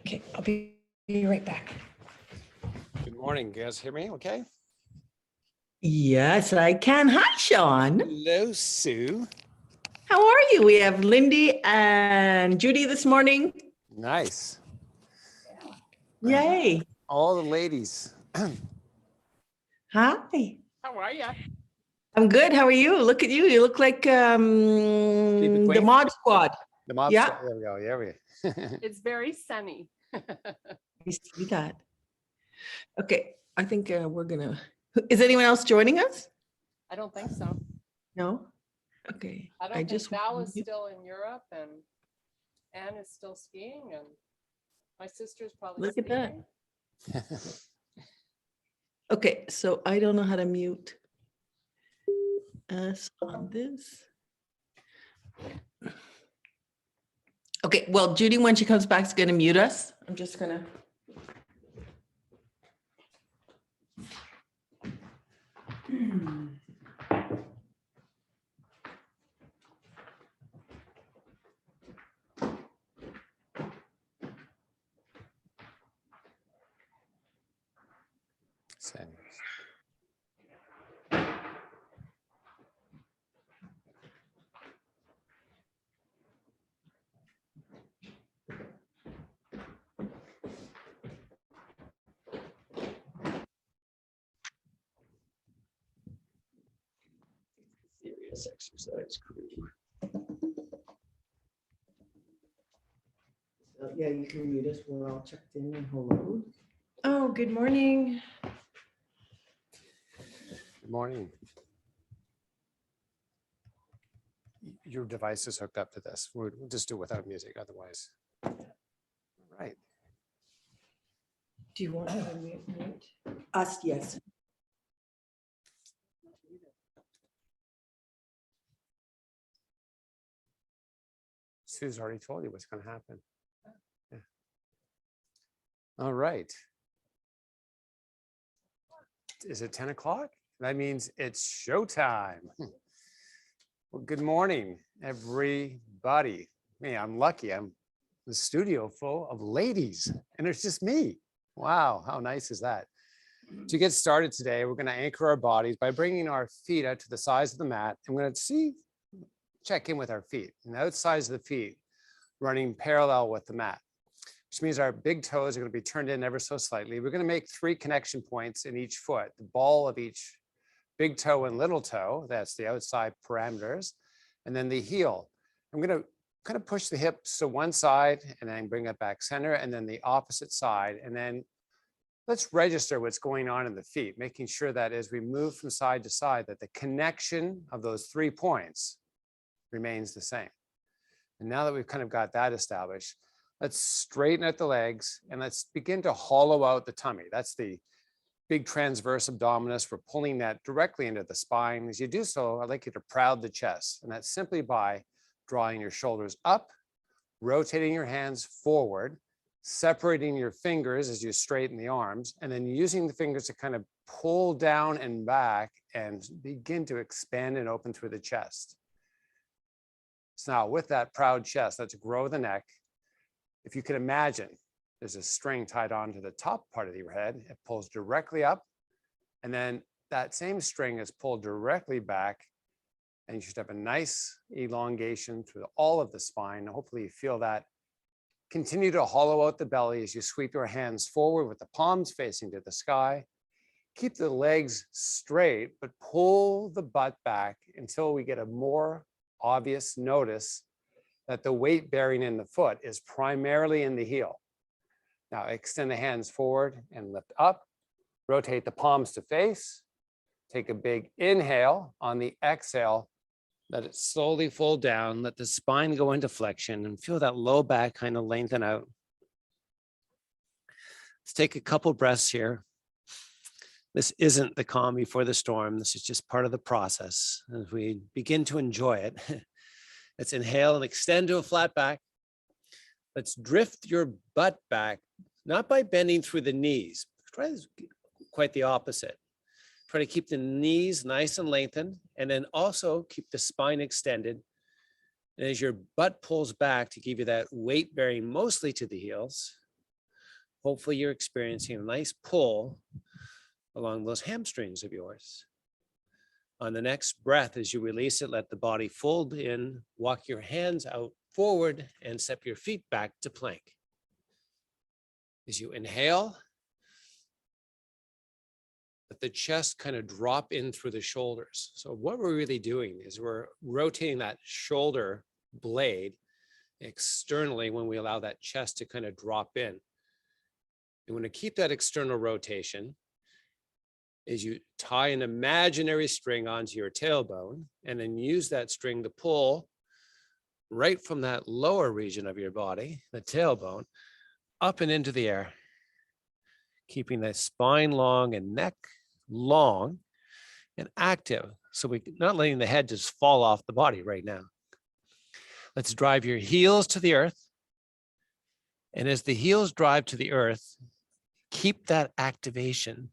Okay, I'll be right back. Good morning. You guys hear me okay? Yes, I can. Hi, Sean. Hello, Sue. How are you? We have Lindy and Judy this morning. Nice. Yay. All the ladies. Hi. How are you? I'm good. How are you? Look at you. You look like the Queen? Mod Squad. The mob. Yeah. There we go. There we go. It's very sunny. I see that. Okay, I think we're gonna. Is anyone else joining us? I don't think so. No. Okay. I don't think Val is still in Europe and Anne is still skiing and my sister's probably Look at that. sleeping. Okay, so I don't know how to mute us on this. Okay, well, Judy, when she comes back, is going to mute us. I'm just going to. Same. Serious exercise crew. Yeah, you can mute us. We're all checked in and hello. Oh, good morning. Good morning. Your device is hooked up to this. We'll just do it without music otherwise. All right. Do you want to mute us? Yes. Sue's already told you what's going to happen. Yeah. All right. Is it 10 o'clock? That means it's showtime. Well, good morning, everybody. Man, I'm lucky. I'm in the studio full of ladies and it's just me. Wow, how nice is that? To get started today, we're going to anchor our bodies by bringing our feet out to the sides of the mat. I'm going to check in with our feet and the outsides of the feet running parallel with the mat, which means our big toes are going to be turned in ever so slightly. We're going to make 3 connection points in each foot, the ball of each big toe and little toe, that's the outside parameters, and then the heel. I'm going to kind of push the hips to one side and then bring it back center and then the opposite side. And then let's register what's going on in the feet, making sure that as we move from side to side, that the connection of those 3 points remains the same. And now that we've kind of got that established, let's straighten out the legs and let's begin to hollow out the tummy. That's the big transverse abdominis. We're pulling that directly into the spine. As you do so, I'd like you to proud the chest. And that's simply by drawing your shoulders up, rotating your hands forward, separating your fingers as you straighten the arms, and then using the fingers to kind of pull down and back and begin to expand and open through the chest. So now with that proud chest, let's grow the neck. If you can imagine, there's a string tied on to the top part of your head. It pulls directly up, and then that same string is pulled directly back, and you should have a nice elongation through all of the spine. Hopefully you feel that. Continue to hollow out the belly as you sweep your hands forward with the palms facing to the sky. Keep the legs straight, but pull the butt back until we get a more obvious notice that the weight bearing in the foot is primarily in the heel. Now extend the hands forward and lift up, rotate the palms to face, take a big inhale. On the exhale, let it slowly fold down, let the spine go into flexion and feel that low back kind of lengthen out. Let's take a couple breaths here. This isn't the calm before the storm. This is just part of the process. As we begin to enjoy it, let's inhale and extend to a flat back. Let's drift your butt back, not by bending through the knees. Try this, quite the opposite. Try to keep the knees nice and lengthened, and then also keep the spine extended. And as your butt pulls back to give you that weight bearing mostly to the heels, hopefully you're experiencing a nice pull along those hamstrings of yours. On the next breath, as you release it, let the body fold in, walk your hands out forward and step your feet back to plank. As you inhale, let the chest kind of drop in through the shoulders. So what we're really doing is we're rotating that shoulder blade externally when we allow that chest to kind of drop in. And when to keep that external rotation is you tie an imaginary string onto your tailbone and then use that string to pull right from that lower region of your body, the tailbone, up and into the air, keeping the spine long and neck long and active. So we're not letting the head just fall off the body right now. Let's drive your heels to the earth. And as the heels drive to the earth, keep that activation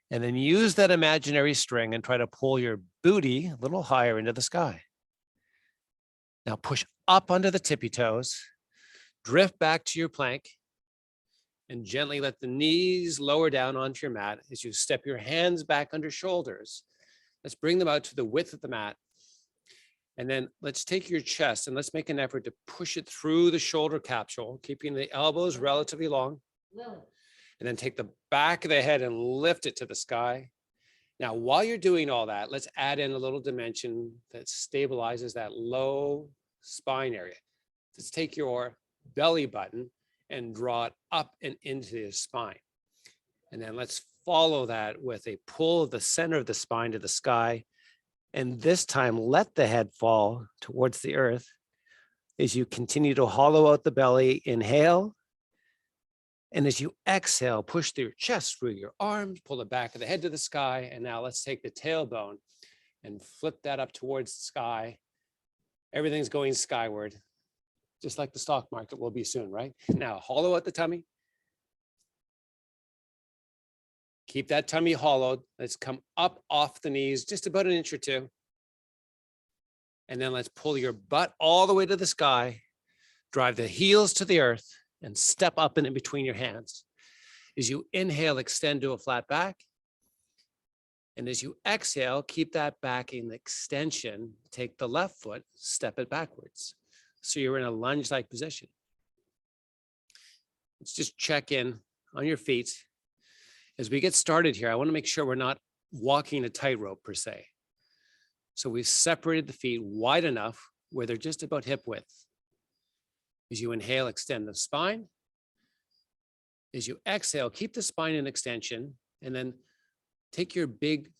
and then use that imaginary string and try to pull your booty a little higher into the sky. Now push up under the tippy toes, drift back to your plank, and gently let the knees lower down onto your mat as you step your hands back under shoulders. Let's bring them out to the width of the mat. And then let's take your chest and let's make an effort to push it through the shoulder capsule, keeping the elbows relatively long. And then take the back of the head and lift it to the sky. Now, while you're doing all that, let's add in a little dimension that stabilizes that low spine area. Let's take your belly button and draw it up and into the spine. And then let's follow that with a pull of the center of the spine to the sky. And this time, let the head fall towards the earth as you continue to hollow out the belly. Inhale. And as you exhale, push your chest through your arms, pull the back of the head to the sky. And now let's take the tailbone and flip that up towards the sky. Everything's going skyward, just like the stock market will be soon, right? Now, hollow out the tummy. Keep that tummy hollowed. Let's come up off the knees, just about an inch or two. And then let's pull your butt all the way to the sky, drive the heels to the earth, and step up and in between your hands. As you inhale, extend to a flat back. And as you exhale, keep that back in extension. Take the left foot, step it backwards. So you're in a lunge-like position. Let's just check in on your feet. As we get started here, I want to make sure we're not walking a tightrope per se. So we've separated the feet wide enough where they're just about hip width. As you inhale, extend the spine. As you exhale, keep the spine in extension, and then take your big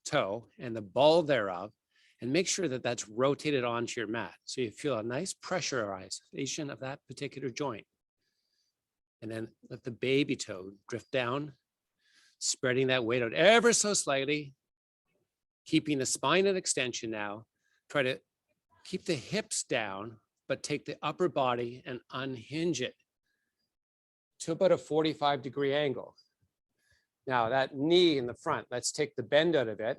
toe and the ball thereof, and make sure that that's rotated onto your mat. So you feel a nice pressurization of that particular joint. And then let the baby toe drift down, spreading that weight out ever so slightly, keeping the spine in extension now. Try to keep the hips down, but take the upper body and unhinge it to about a 45-degree angle. Now that knee in the front, let's take the bend out of it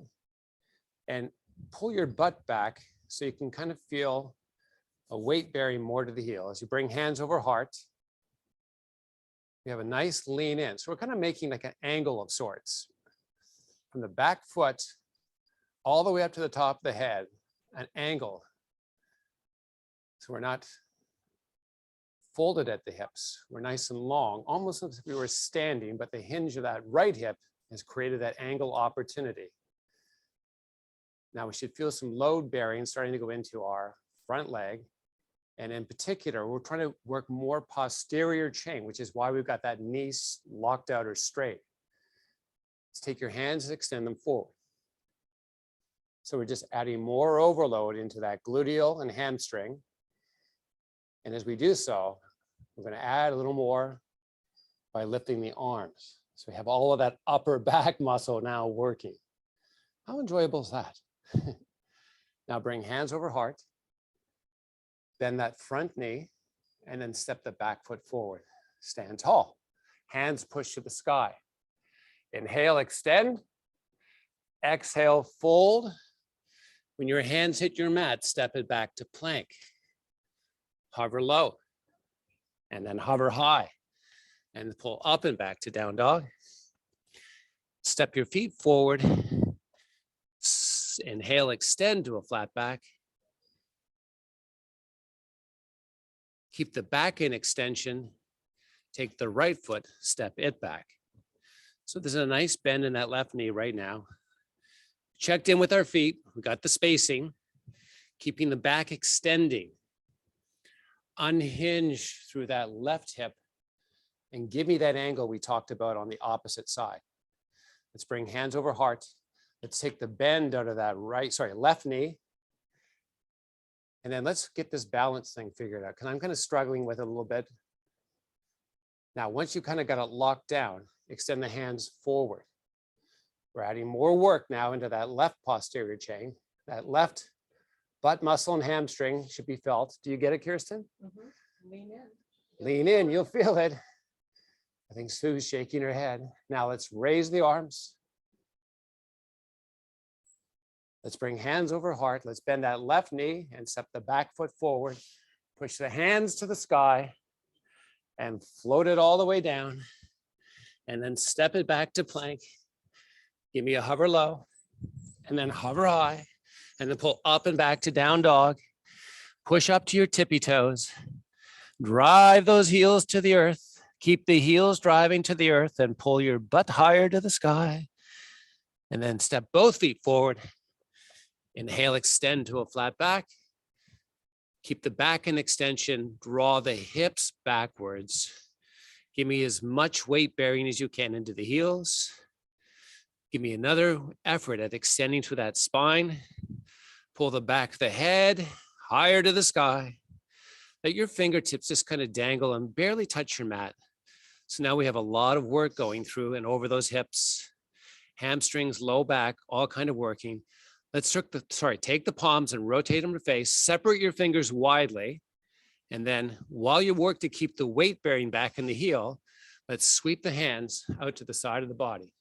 and pull your butt back so you can kind of feel a weight bearing more to the heel. As you bring hands over heart, we have a nice lean in. So we're kind of making like an angle of sorts. From the back foot all the way up to the top of the head, an angle. So we're not folded at the hips. We're nice and long, almost as if we were standing, but the hinge of that right hip has created that angle opportunity. Now we should feel some load bearing starting to go into our front leg. And in particular, we're trying to work more posterior chain, which is why we've got that knee locked out or straight. Let's take your hands and extend them forward. So we're just adding more overload into that gluteal and hamstring. And as we do so, we're going to add a little more by lifting the arms. So we have all of that upper back muscle now working. How enjoyable is that? Now bring hands over heart, bend that front knee, and then step the back foot forward. Stand tall. Hands push to the sky. Inhale, extend. Exhale, fold. When your hands hit your mat, step it back to plank. Hover low, and then hover high. And pull up and back to down dog. Step your feet forward. Inhale, extend to a flat back. Keep the back in extension. Take the right foot, step it back. So there's a nice bend in that left knee right now. Checked in with our feet. We got the spacing, keeping the back extending. Unhinge through that left hip and give me that angle we talked about on the opposite side. Let's bring hands over heart. Let's take the bend out of that left knee. And then let's get this balance thing figured out because I'm kind of struggling with it a little bit. Now, once you kind of got it locked down, extend the hands forward. We're adding more work now into that left posterior chain. That left butt muscle and hamstring should be felt. Do you get it, Kirsten? Lean in. Lean in, you'll feel it. I think Sue's shaking her head. Now let's raise the arms. Let's bring hands over heart. Let's bend that left knee and step the back foot forward. Push the hands to the sky and float it all the way down. And then step it back to plank. Give me a hover low and then hover high and then pull up and back to down dog. Push up to your tippy toes. Drive those heels to the earth. Keep the heels driving to the earth and pull your butt higher to the sky. And then step both feet forward. Inhale, extend to a flat back. Keep the back in extension. Draw the hips backwards. Give me as much weight bearing as you can into the heels. Give me another effort at extending to that spine. Pull the back of the head higher to the sky. Let your fingertips just kind of dangle and barely touch your mat. So now we have a lot of work going through and over those hips, hamstrings, low back, all kind of working. Let's take the palms and rotate them to face. Separate your fingers widely. And then while you work to keep the weight bearing back in the heel, let's sweep the hands out to the side of the body.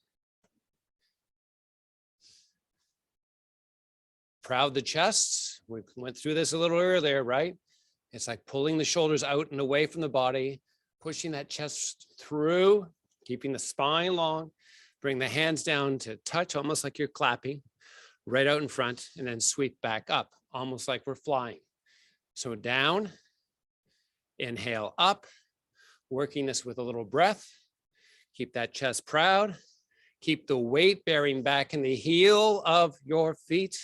Proud the chest. We went through this a little earlier, right? It's like pulling the shoulders out and away from the body, pushing that chest through, keeping the spine long. Bring the hands down to touch, almost like you're clapping, right out in front, and then sweep back up, almost like we're flying. So down, inhale up, working this with a little breath. Keep that chest proud. Keep the weight bearing back in the heel of your feet.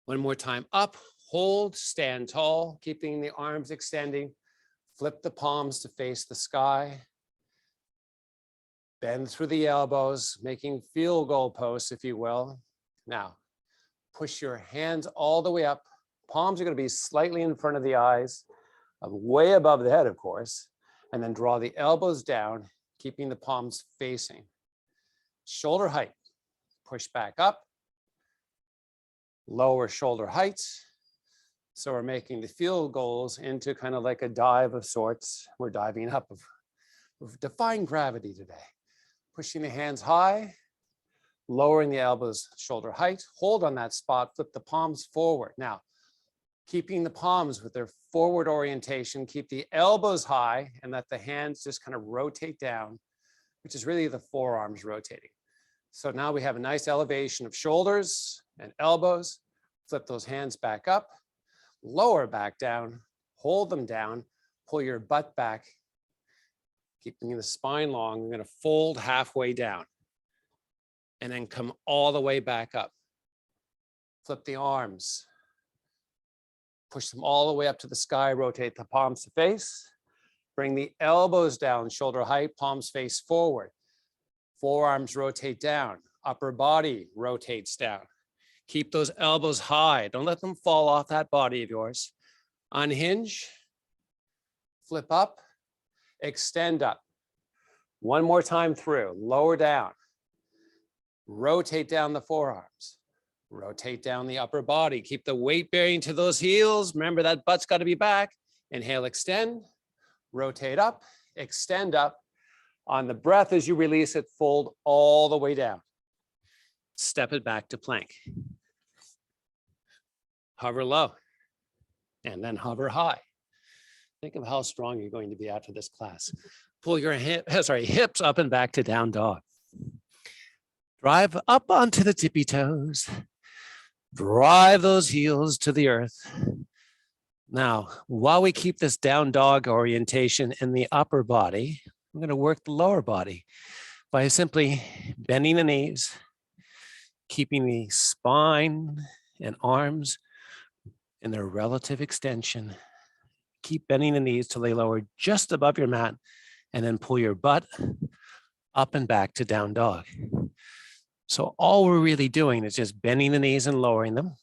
One more time, up, hold, stand tall, keeping the arms extending. Flip the palms to face the sky. Bend through the elbows, making field goal posts, if you will. Now, push your hands all the way up. Palms are going to be slightly in front of the eyes, way above the head, of course. And then draw the elbows down, keeping the palms facing. Shoulder height, push back up. Lower shoulder height. So we're making the field goals into kind of like a dive of sorts. We're diving up. We're defying gravity today. Pushing the hands high, lowering the elbows, shoulder height. Hold on that spot, flip the palms forward. Now, keeping the palms with their forward orientation, keep the elbows high and let the hands just kind of rotate down, which is really the forearms rotating. So now we have a nice elevation of shoulders and elbows. Flip those hands back up, lower back down, hold them down, pull your butt back, keeping the spine long. We're going to fold halfway down and then come all the way back up. Flip the arms, push them all the way up to the sky, rotate the palms to face, bring the elbows down, shoulder height, palms face forward. Forearms rotate down, upper body rotates down. Keep those elbows high. Don't let them fall off that body of yours. Unhinge, flip up, extend up. One more time through, lower down. Rotate down the forearms. Rotate down the upper body. Keep the weight bearing to those heels. Remember that butt's got to be back. Inhale, extend, rotate up, extend up. On the breath, as you release it, fold all the way down. Step it back to plank. Hover low and then hover high. Think of how strong you're going to be after this class. Pull your hips up and back to down dog. Drive up onto the tippy toes. Drive those heels to the earth. Now, while we keep this down dog orientation in the upper body, I'm going to work the lower body by simply bending the knees, keeping the spine and arms in their relative extension. Keep bending the knees till they lower just above your mat, and then pull your butt up and back to down dog. So all we're really doing is just bending the knees and lowering them,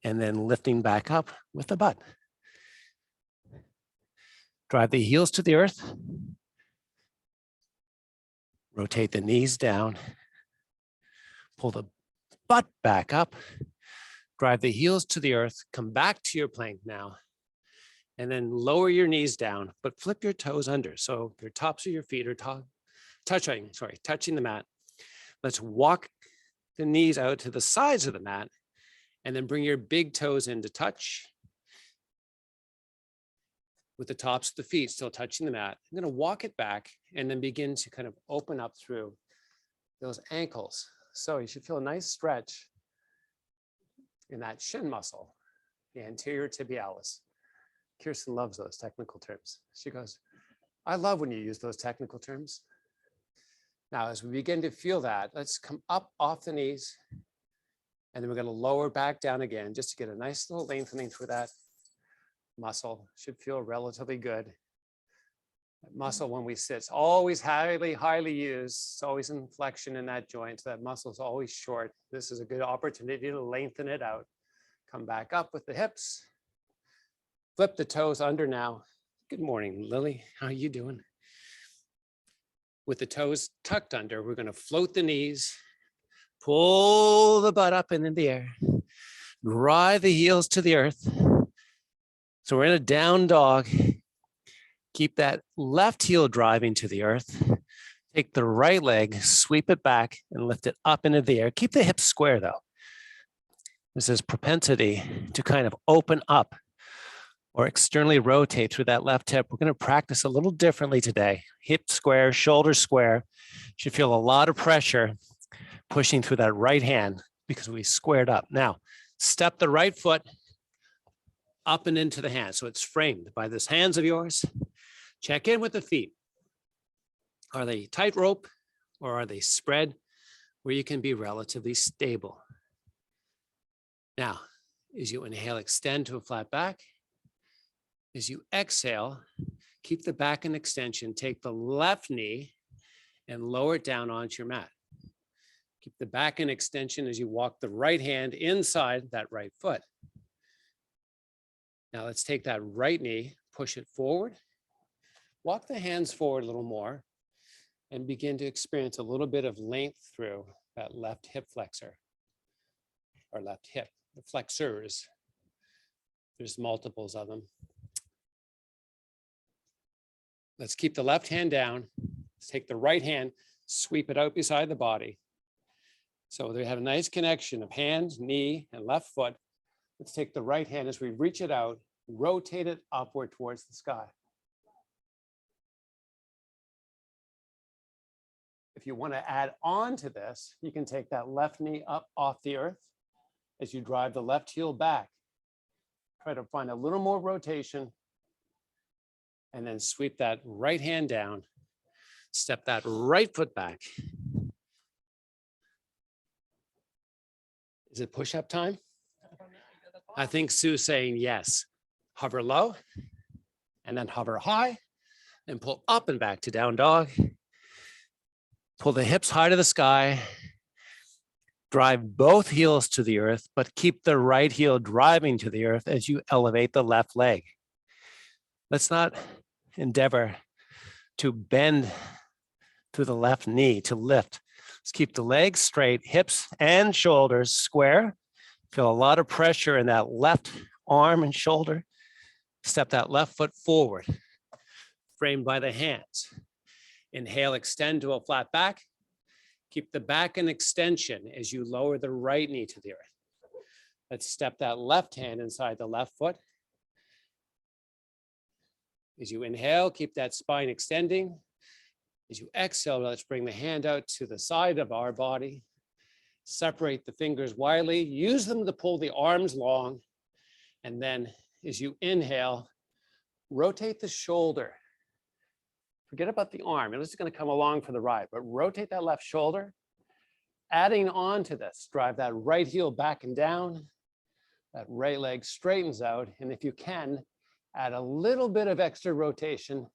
and then lifting back up with the butt. Drive the heels to the earth. Rotate the knees down. Pull the butt back up. Drive the heels to the earth. Come back to your plank now. And then lower your knees down, but flip your toes under. So your tops of your feet are touching the mat. Let's walk the knees out to the sides of the mat, and then bring your big toes in to touch with the tops of the feet still touching the mat. I'm going to walk it back and then begin to kind of open up through those ankles. So you should feel a nice stretch in that shin muscle, the anterior tibialis. Kirsten loves those technical terms. She goes, I love when you use those technical terms. Now, as we begin to feel that, let's come up off the knees, and then we're going to lower back down again just to get a nice little lengthening through that muscle. Should feel relatively good. That muscle when we sit, it's always highly used. It's always in flexion in that joint. So that muscle is always short. This is a good opportunity to lengthen it out. Come back up with the hips. Flip the toes under now. Good morning, Lily. How are you doing? With the toes tucked under, we're going to float the knees, pull the butt up and in the air, drive the heels to the earth. So we're in a down dog. Keep that left heel driving to the earth. Take the right leg, sweep it back and lift it up into the air. Keep the hips square though. There's this propensity to kind of open up or externally rotate through that left hip. We're going to practice a little differently today. Hip square, shoulder square. You should feel a lot of pressure pushing through that right hand because we squared up. Now, step the right foot up and into the hand. So it's framed by this hands of yours. Check in with the feet. Are they tightrope or are they spread where you can be relatively stable? Now, as you inhale, extend to a flat back. As you exhale, keep the back in extension. Take the left knee and lower it down onto your mat. Keep the back in extension as you walk the right hand inside that right foot. Now let's take that right knee, push it forward. Walk the hands forward a little more and begin to experience a little bit of length through that left hip flexor or left hip, the flexors. There's multiples of them. Let's keep the left hand down. Let's take the right hand, sweep it out beside the body. So we have a nice connection of hand, knee, and left foot. Let's take the right hand as we reach it out, rotate it upward towards the sky. If you want to add on to this, you can take that left knee up off the earth as you drive the left heel back. Try to find a little more rotation. And then sweep that right hand down, step that right foot back. Is it push-up time? I think Sue's saying yes. Hover low, and then hover high, and pull up and back to down dog. Pull the hips high to the sky. Drive both heels to the earth, but keep the right heel driving to the earth as you elevate the left leg. Let's not endeavor to bend through the left knee to lift. Let's keep the legs straight, hips and shoulders square. Feel a lot of pressure in that left arm and shoulder. Step that left foot forward, framed by the hands. Inhale, extend to a flat back. Keep the back in extension as you lower the right knee to the earth. Let's step that left hand inside the left foot. As you inhale, keep that spine extending. As you exhale, let's bring the hand out to the side of our body. Separate the fingers widely. Use them to pull the arms long. And then as you inhale, rotate the shoulder. Forget about the arm. It's just going to come along for the ride, but rotate that left shoulder. Adding on to this, drive that right heel back and down. That right leg straightens out. And if you can, add a little bit of extra rotation.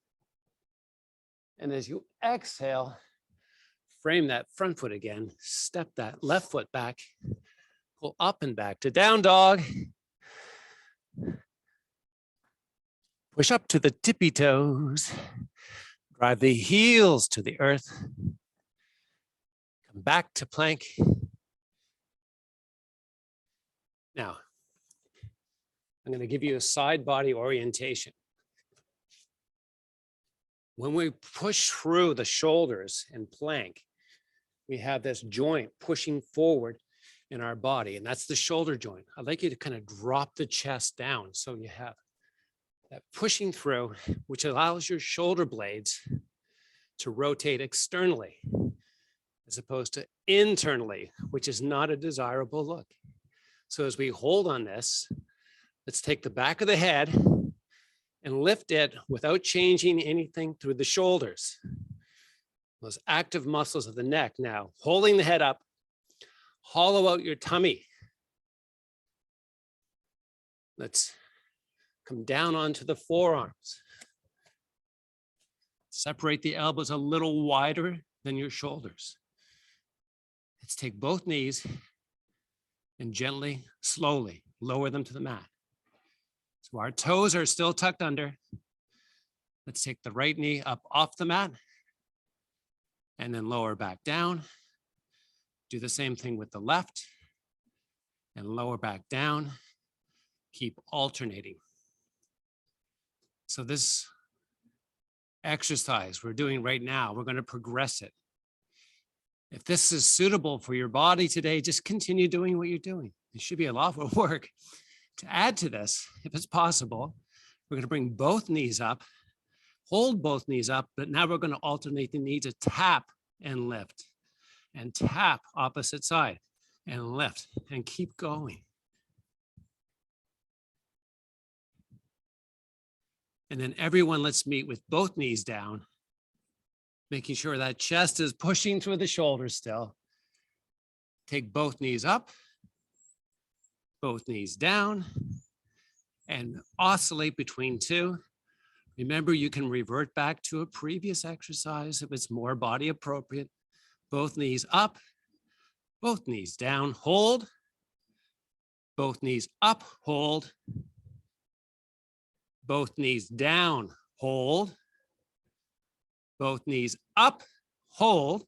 And as you exhale, frame that front foot again, step that left foot back, pull up and back to down dog. Push up to the tippy toes. Drive the heels to the earth. Come back to plank. Now, I'm going to give you a side body orientation. When we push through the shoulders and plank, we have this joint pushing forward in our body, and that's the shoulder joint. I'd like you to kind of drop the chest down so you have that pushing through, which allows your shoulder blades to rotate externally as opposed to internally, which is not a desirable look. So as we hold on this, let's take the back of the head and lift it without changing anything through the shoulders. Those active muscles of the neck now, holding the head up, hollow out your tummy. Let's come down onto the forearms. Separate the elbows a little wider than your shoulders. Let's take both knees and gently, slowly lower them to the mat. So our toes are still tucked under. Let's take the right knee up off the mat and then lower back down. Do the same thing with the left and lower back down. Keep alternating. So this exercise we're doing right now, we're going to progress it. If this is suitable for your body today, just continue doing what you're doing. It should be a lot of work. To add to this, if it's possible, we're going to bring both knees up, hold both knees up, but now we're going to alternate the knee to tap and lift, and tap opposite side and lift, and keep going. And then everyone, let's meet with both knees down, making sure that chest is pushing through the shoulders still. Take both knees up, both knees down, and oscillate between two. Remember, you can revert back to a previous exercise if it's more body appropriate. Both knees up, both knees down, hold. Both knees up, hold. Both knees down, hold. Both knees up, hold.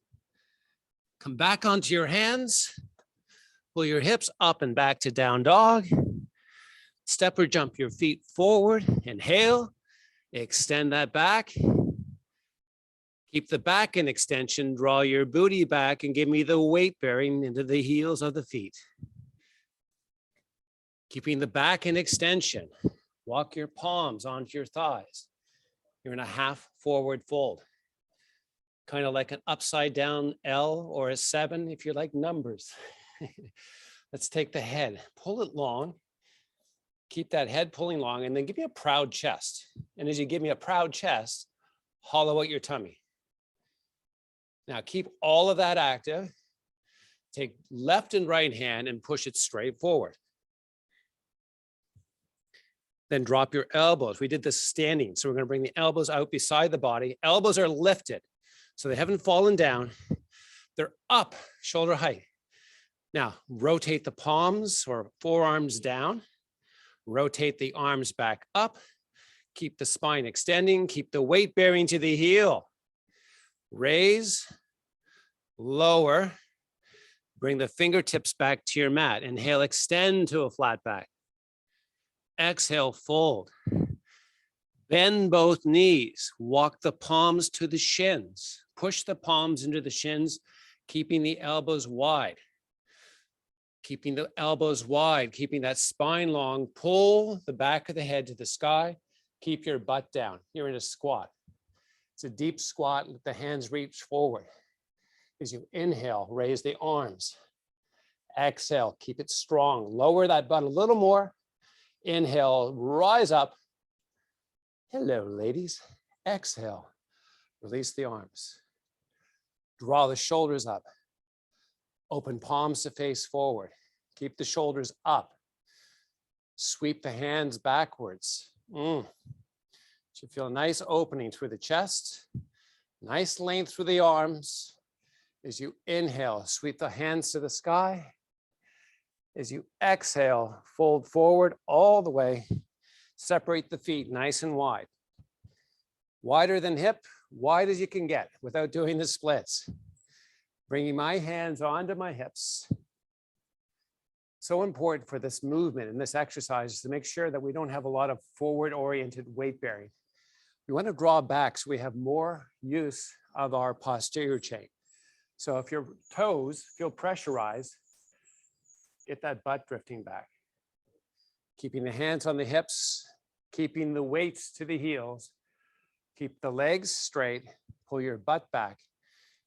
Come back onto your hands. Pull your hips up and back to down dog. Step or jump your feet forward. Inhale, extend that back. Keep the back in extension. Draw your booty back and give me the weight bearing into the heels of the feet. Keeping the back in extension. Walk your palms onto your thighs. You're in a half forward fold. Kind of like an upside down L or a 7 if you like numbers. Let's take the head, pull it long. Keep that head pulling long, and then give me a proud chest. And as you give me a proud chest, hollow out your tummy. Now keep all of that active. Take left and right hand and push it straight forward. Then drop your elbows. We did this standing, so we're going to bring the elbows out beside the body. Elbows are lifted, so they haven't fallen down. They're up, shoulder height. Now, rotate the palms or forearms down. Rotate the arms back up. Keep the spine extending. Keep the weight bearing to the heel. Raise, lower. Bring the fingertips back to your mat. Inhale, extend to a flat back. Exhale, fold. Bend both knees. Walk the palms to the shins. Push the palms into the shins, keeping the elbows wide. Keeping the elbows wide, keeping that spine long. Pull the back of the head to the sky. Keep your butt down. You're in a squat. It's a deep squat. Let the hands reach forward. As you inhale, raise the arms. Exhale, keep it strong. Lower that butt a little more. Inhale, rise up. Hello, ladies. Exhale, release the arms. Draw the shoulders up. Open palms to face forward. Keep the shoulders up. Sweep the hands backwards. Should feel a nice opening through the chest. Nice length through the arms. As you inhale, sweep the hands to the sky. As you exhale, fold forward all the way. Separate the feet nice and wide. Wider than hip, wide as you can get without doing the splits. Bringing my hands onto my hips. So important for this movement and this exercise is to make sure that we don't have a lot of forward-oriented weight bearing. We want to draw back so we have more use of our posterior chain. So if your toes feel pressurized, get that butt drifting back. Keeping the hands on the hips, keeping the weights to the heels, keep the legs straight, pull your butt back,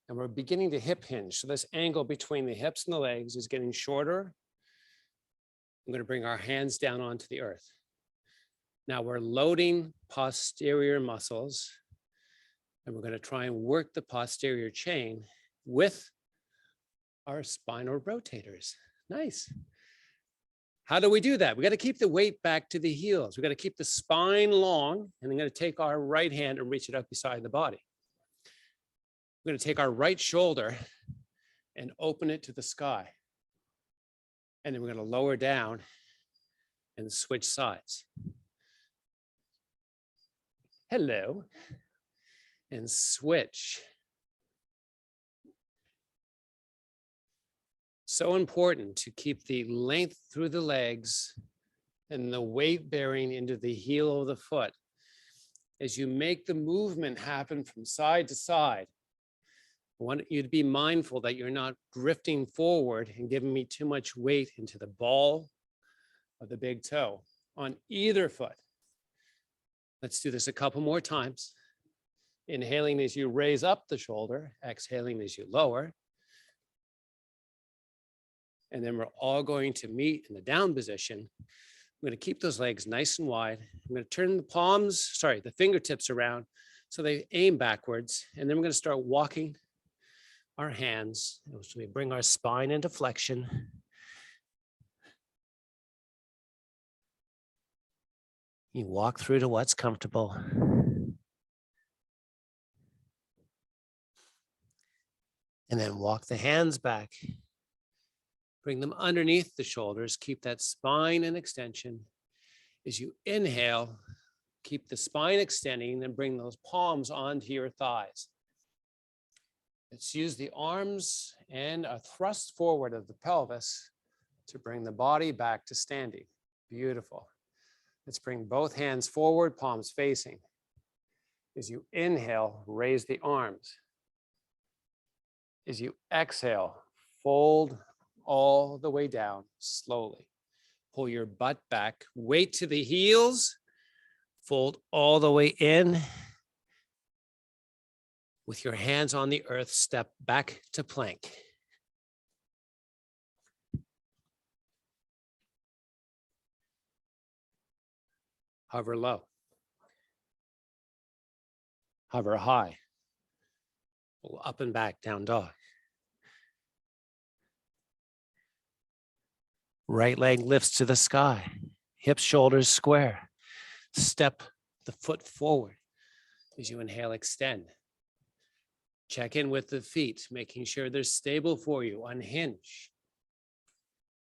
and we're beginning to hip hinge. So this angle between the hips and the legs is getting shorter. I'm going to bring our hands down onto the earth. Now we're loading posterior muscles, and we're going to try and work the posterior chain with our spinal rotators. Nice. How do we do that? We got to keep the weight back to the heels. We got to keep the spine long, and I'm going to take our right hand and reach it up beside the body. We're going to take our right shoulder and open it to the sky. And then we're going to lower down and switch sides. Hello. And switch. So important to keep the length through the legs and the weight bearing into the heel of the foot. As you make the movement happen from side to side, I want you to be mindful that you're not drifting forward and giving me too much weight into the ball of the big toe on either foot. Let's do this a couple more times. Inhaling as you raise up the shoulder, exhaling as you lower. And then we're all going to meet in the down position. I'm going to keep those legs nice and wide. I'm going to turn the fingertips around so they aim backwards. And then we're going to start walking our hands. So we bring our spine into flexion. You walk through to what's comfortable. And then walk the hands back. Bring them underneath the shoulders. Keep that spine in extension. As you inhale, keep the spine extending and bring those palms onto your thighs. Let's use the arms and a thrust forward of the pelvis to bring the body back to standing. Beautiful. Let's bring both hands forward, palms facing. As you inhale, raise the arms. As you exhale, fold all the way down slowly. Pull your butt back, weight to the heels, fold all the way in. With your hands on the earth, step back to plank. Hover low. Hover high. Pull up and back, down dog. Right leg lifts to the sky. Hips, shoulders square. Step the foot forward. As you inhale, extend. Check in with the feet, making sure they're stable for you. Unhinge.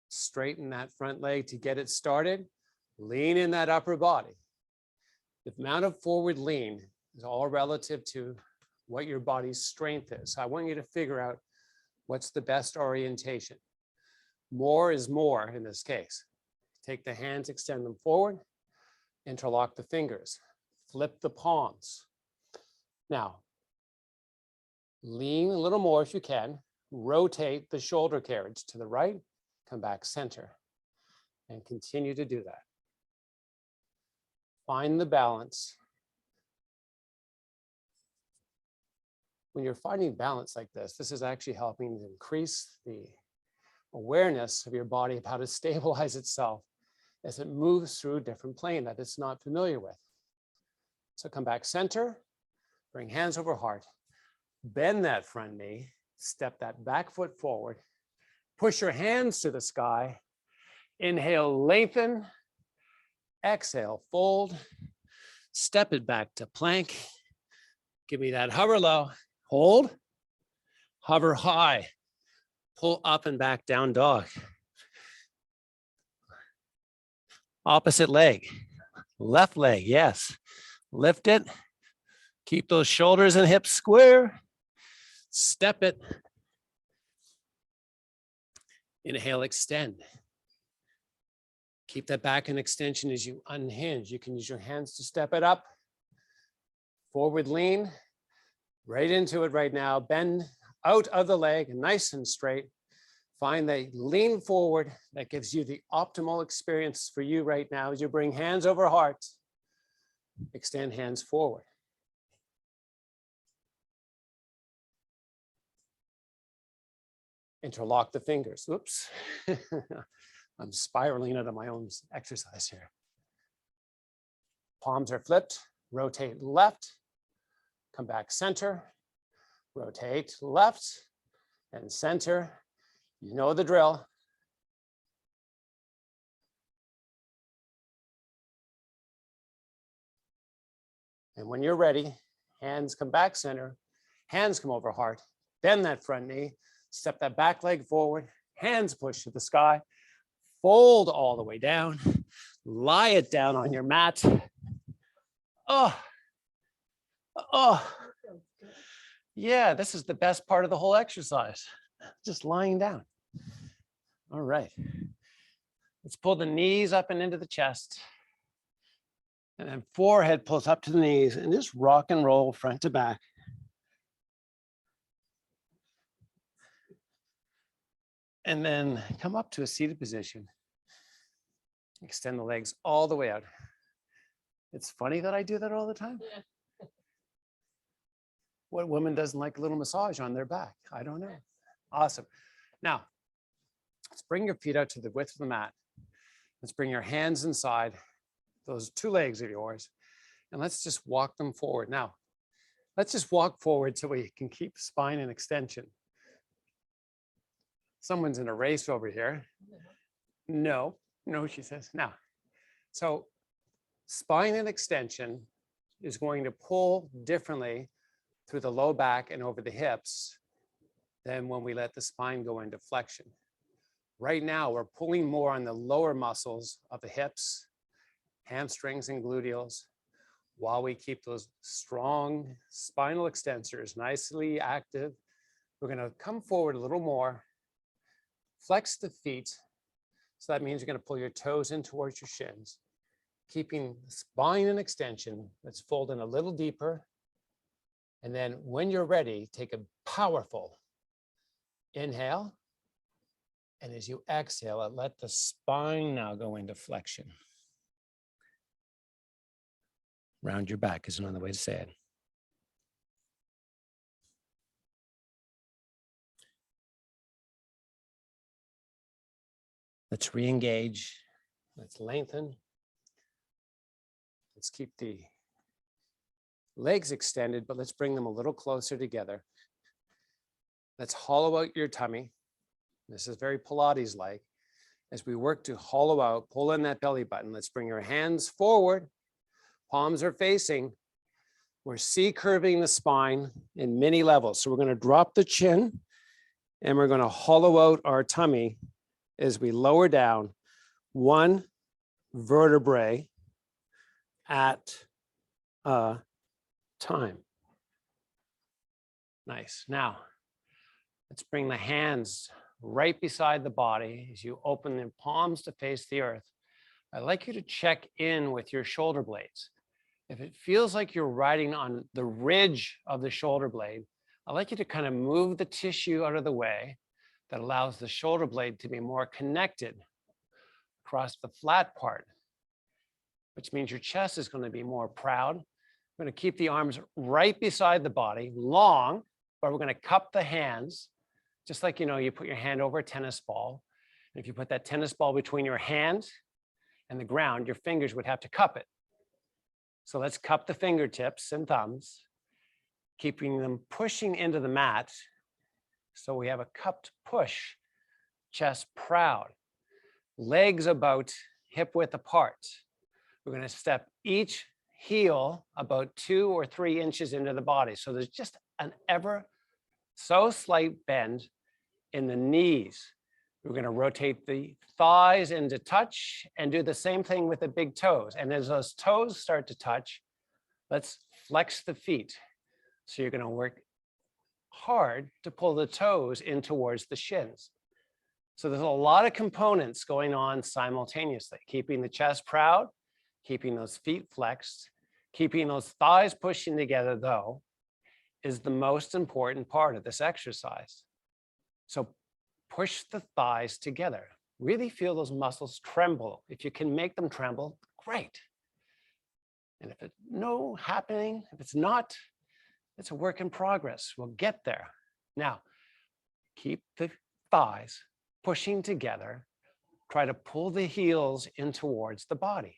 Straighten that front leg to get it started. Lean in that upper body. The amount of forward lean is all relative to what your body's strength is. So I want you to figure out what's the best orientation. More is more in this case. Take the hands, extend them forward, interlock the fingers, flip the palms. Now, lean a little more if you can, rotate the shoulder carriage to the right, come back center, and continue to do that. Find the balance. When you're finding balance like this is actually helping to increase the awareness of your body of how to stabilize itself as it moves through a different plane that it's not familiar with. So come back center, bring hands over heart, bend that front knee, step that back foot forward, push your hands to the sky, inhale, lengthen, exhale, fold, step it back to plank. Give me that hover low, hold, hover high, pull up and back, down dog. Opposite leg, left leg, yes. Lift it, keep those shoulders and hips square, step it. Inhale, extend. Keep that back in extension as you unhinge. You can use your hands to step it up. Forward lean, right into it right now. Bend out of the leg, nice and straight. Find the lean forward that gives you the optimal experience for you right now as you bring hands over heart. Extend hands forward. Interlock the fingers. Oops. I'm spiraling out of my own exercise here. Palms are flipped. Rotate left. Come back center. Rotate left and center. You know the drill. And when you're ready, hands come back center, hands come over heart, bend that front knee, step that back leg forward, hands push to the sky, fold all the way down, lie it down on your mat. Oh, yeah, this is the best part of the whole exercise, just lying down. All right, let's pull the knees up and into the chest. And then forehead pulls up to the knees and just rock and roll front to back. And then come up to a seated position. Extend the legs all the way out. It's funny that I do that all the time. Yeah. What woman doesn't like a little massage on their back? I don't know. Awesome. Now, let's bring your feet out to the width of the mat. Let's bring your hands inside those two legs of yours, and let's just walk them forward. Now, let's just walk forward so we can keep spine in extension. Someone's in a race over here. No, she says. Now, so spine in extension is going to pull differently through the low back and over the hips than when we let the spine go into flexion. Right now, we're pulling more on the lower muscles of the hips, hamstrings and gluteals, while we keep those strong spinal extensors nicely active. We're going to come forward a little more, flex the feet. So that means you're going to pull your toes in towards your shins, keeping the spine in extension. Let's fold in a little deeper. And then when you're ready, take a powerful inhale. And as you exhale, let the spine now go into flexion. Round your back is another way to say it. Let's re-engage. Let's lengthen. Let's keep the legs extended, but let's bring them a little closer together. Let's hollow out your tummy. This is very Pilates-like. As we work to hollow out, pull in that belly button. Let's bring your hands forward. Palms are facing. We're C-curving the spine in many levels. So we're going to drop the chin and we're going to hollow out our tummy as we lower down one vertebrae at a time. Nice. Now, let's bring the hands right beside the body as you open the palms to face the earth. I'd like you to check in with your shoulder blades. If it feels like you're riding on the ridge of the shoulder blade, I'd like you to kind of move the tissue out of the way that allows the shoulder blade to be more connected across the flat part. which means your chest is going to be more proud. We're going to keep the arms right beside the body, long, but we're going to cup the hands, just like, you put your hand over a tennis ball. And if you put that tennis ball between your hand and the ground, your fingers would have to cup it. So let's cup the fingertips and thumbs, keeping them pushing into the mat. So we have a cupped push, chest proud, legs about hip width apart. We're going to step each heel about 2 or 3 inches into the body. So there's just an ever so slight bend in the knees. We're going to rotate the thighs into touch and do the same thing with the big toes. And as those toes start to touch, let's flex the feet. So you're going to work hard to pull the toes in towards the shins. So there's a lot of components going on simultaneously, keeping the chest proud, keeping those feet flexed, keeping those thighs pushing together, though, is the most important part of this exercise. So push the thighs together. Really feel those muscles tremble. If you can make them tremble, great. And if it's no happening, if it's not, it's a work in progress. We'll get there. Now, keep the thighs pushing together. Try to pull the heels in towards the body.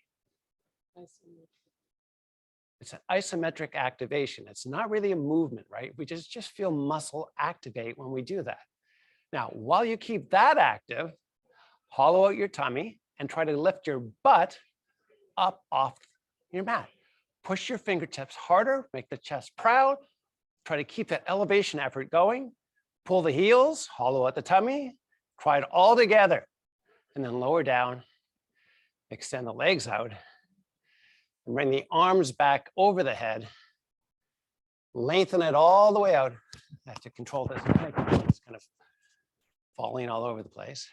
It's an isometric activation. It's not really a movement, right? We just feel muscle activate when we do that. Now, while you keep that active, hollow out your tummy and try to lift your butt up off your mat. Push your fingertips harder, make the chest proud. Try to keep that elevation effort going. Pull the heels, hollow out the tummy. Try it all together. And then lower down, extend the legs out. And bring the arms back over the head. Lengthen it all the way out. I have to control this. It's kind of falling all over the place.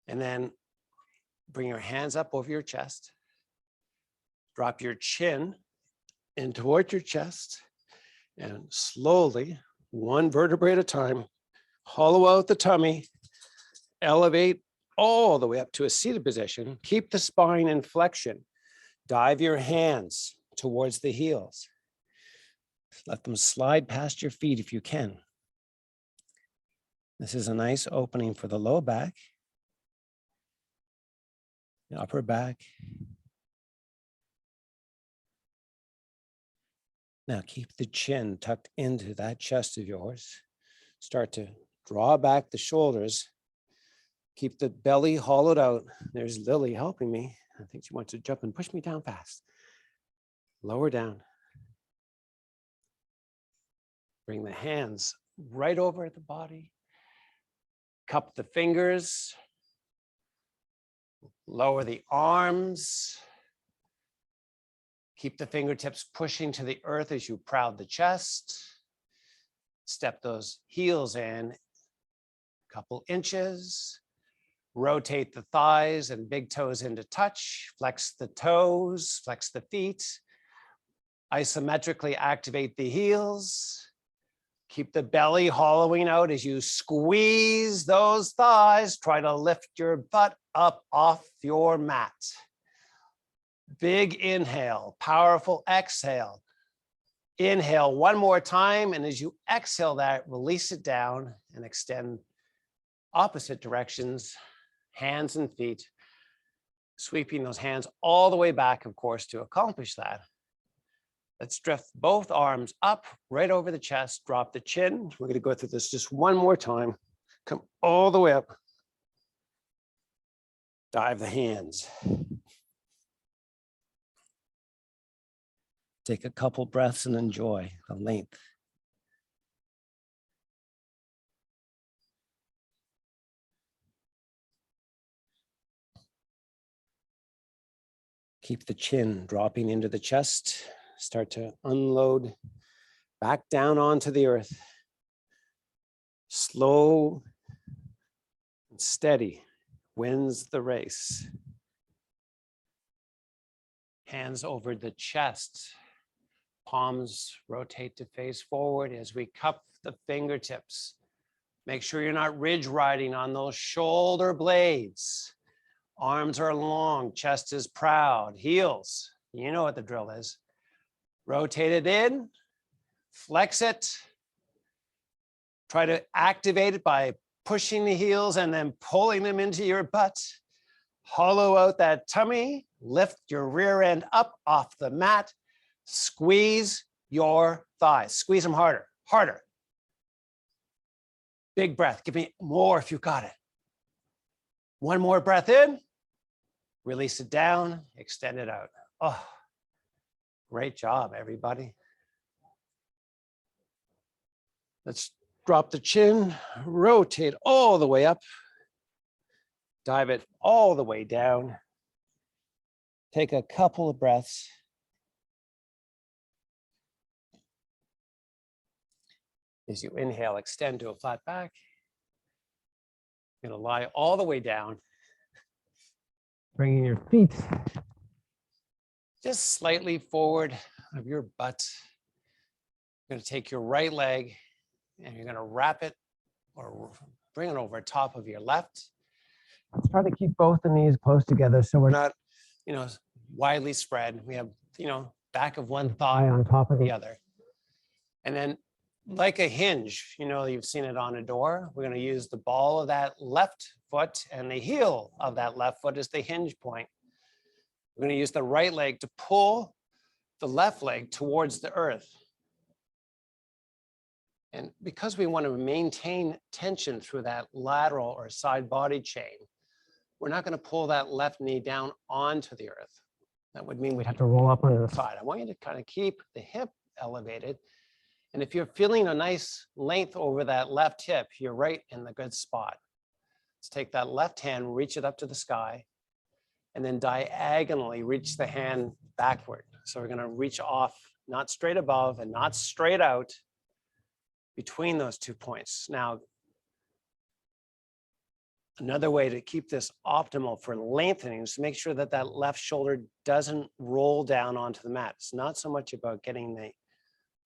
And then bring your hands up over your chest. Drop your chin in toward your chest. And slowly, one vertebrae at a time, hollow out the tummy. Elevate all the way up to a seated position. Keep the spine in flexion. Dive your hands towards the heels. Let them slide past your feet if you can. This is a nice opening for the low back, the upper back. Now keep the chin tucked into that chest of yours. Start to draw back the shoulders. Keep the belly hollowed out. There's Lily helping me. I think she wants to jump and push me down fast. Lower down. Bring the hands right over the body. Cup the fingers. Lower the arms. Keep the fingertips pushing to the earth as you proud the chest. Step those heels in a couple inches. Rotate the thighs and big toes into touch. Flex the toes, flex the feet. Isometrically activate the heels. Keep the belly hollowing out as you squeeze those thighs. Try to lift your butt up off your mat. Big inhale, powerful exhale. Inhale one more time, and as you exhale that, release it down and extend opposite directions, hands and feet, sweeping those hands all the way back, of course, to accomplish that. Let's drift both arms up, right over the chest, drop the chin. We're going to go through this just one more time. Come all the way up. Dive the hands. Take a couple breaths and enjoy the length. Keep the chin dropping into the chest. Start to unload back down onto the earth. Slow and steady wins the race. Hands over the chest. Palms rotate to face forward as we cup the fingertips. Make sure you're not ridge riding on those shoulder blades. Arms are long, chest is proud, heels. You know what the drill is. Rotate it in, flex it. Try to activate it by pushing the heels and then pulling them into your butt. Hollow out that tummy, lift your rear end up off the mat, squeeze your thighs, squeeze them harder, harder. Big breath, give me more if you got it. One more breath in, release it down, extend it out. Oh, great job, everybody. Let's drop the chin, rotate all the way up, dive it all the way down. Take a couple of breaths. As you inhale, extend to a flat back. You're gonna lie all the way down. Bringing your feet just slightly forward of your butt. You're gonna take your right leg and you're gonna wrap it or bring it over top of your left. Let's try to keep both the knees close together so we're not, widely spread. We have, back of one thigh on top of the other. And then like a hinge, you've seen it on a door. We're gonna use the ball of that left foot and the heel of that left foot as the hinge point. We're gonna use the right leg to pull the left leg towards the earth. And because we want to maintain tension through that lateral or side body chain, we're not going to pull that left knee down onto the earth. That would mean we'd have to roll up onto the side. I want you to kind of keep the hip elevated. And if you're feeling a nice length over that left hip, you're right in the good spot. Let's take that left hand, reach it up to the sky, and then diagonally reach the hand backward. So we're going to reach off, not straight above and not straight out, between those 2 points. Now, another way to keep this optimal for lengthening is to make sure that that left shoulder doesn't roll down onto the mat. It's not so much about getting the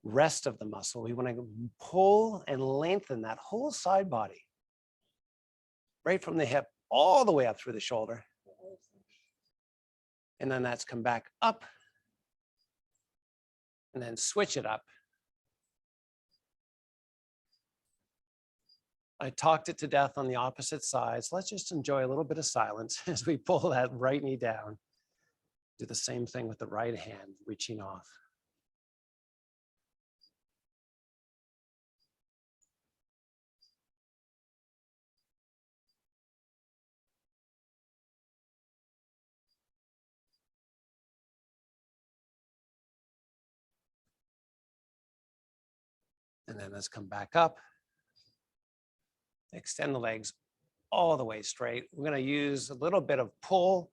rest of the muscle. We want to pull and lengthen that whole side body, right from the hip all the way up through the shoulder. And then that's come back up and then switch it up. I talked it to death on the opposite sides. Let's just enjoy a little bit of silence as we pull that right knee down. Do the same thing with the right hand, reaching off. And then let's come back up. Extend the legs all the way straight. We're going to use a little bit of pull.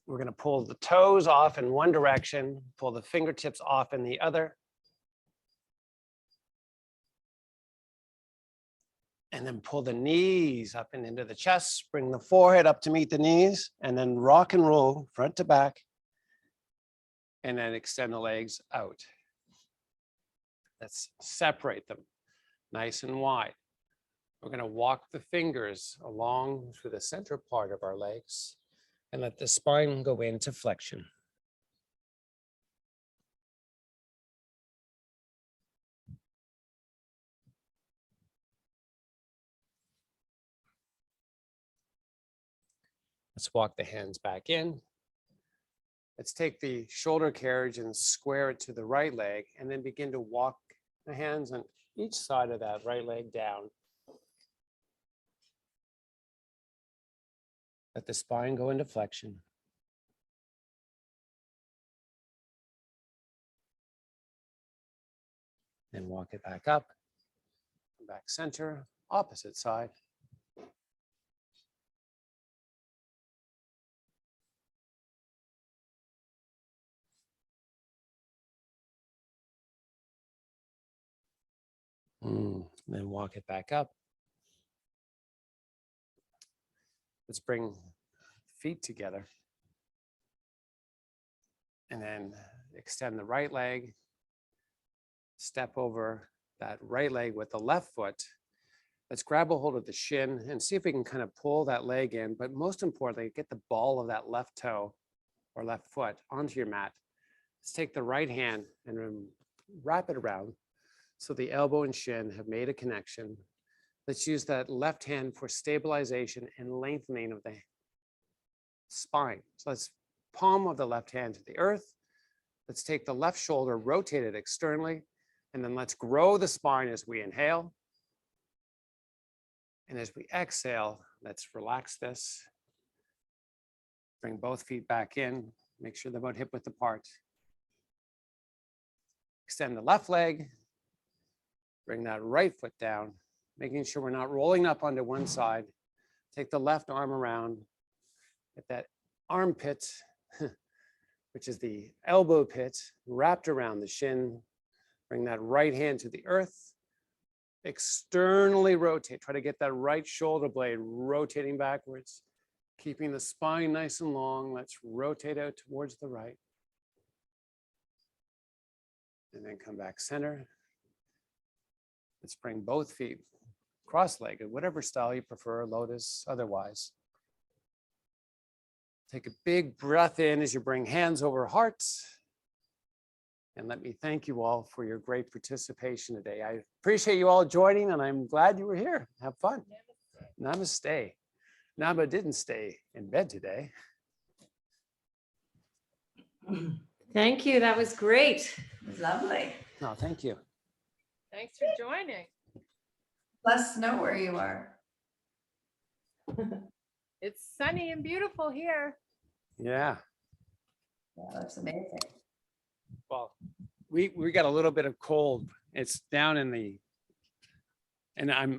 We're going to pull the toes off in one direction, pull the fingertips off in the other. And then pull the knees up and into the chest, bring the forehead up to meet the knees, and then rock and roll front to back. And then extend the legs out. Let's separate them nice and wide. We're going to walk the fingers along through the center part of our legs and let the spine go into flexion. Let's walk the hands back in. Let's take the shoulder carriage and square it to the right leg and then begin to walk the hands on each side of that right leg down. Let the spine go into flexion. Then walk it back up, back center, opposite side. Then walk it back up. Let's bring feet together. And then extend the right leg. Step over that right leg with the left foot. Let's grab a hold of the shin and see if we can kind of pull that leg in, but most importantly, get the ball of that left toe or left foot onto your mat. Let's take the right hand and wrap it around so the elbow and shin have made a connection. Let's use that left hand for stabilization and lengthening of the spine. So let's palm of the left hand to the earth. Let's take the left shoulder, rotate it externally, and then let's grow the spine as we inhale. And as we exhale, let's relax this. Bring both feet back in. Make sure they're about hip width apart. Extend the left leg. Bring that right foot down, making sure we're not rolling up onto one side. Take the left arm around. Get that armpit, which is the elbow pit, wrapped around the shin. Bring that right hand to the earth. Externally rotate. Try to get that right shoulder blade rotating backwards, keeping the spine nice and long. Let's rotate out towards the right. And then come back center. Let's bring both feet cross-legged, whatever style you prefer, lotus, otherwise. Take a big breath in as you bring hands over hearts. And let me thank you all for your great participation today. I appreciate you all joining, and I'm glad you were here. Have fun. Namaste. Naba didn't stay in bed today. Thank you. That was great. It was lovely. No, thank you. Thanks for joining. Let us know where you are. It's sunny and beautiful here. Yeah. Yeah, that's amazing. Well, we got a little bit of cold. It's down in the, and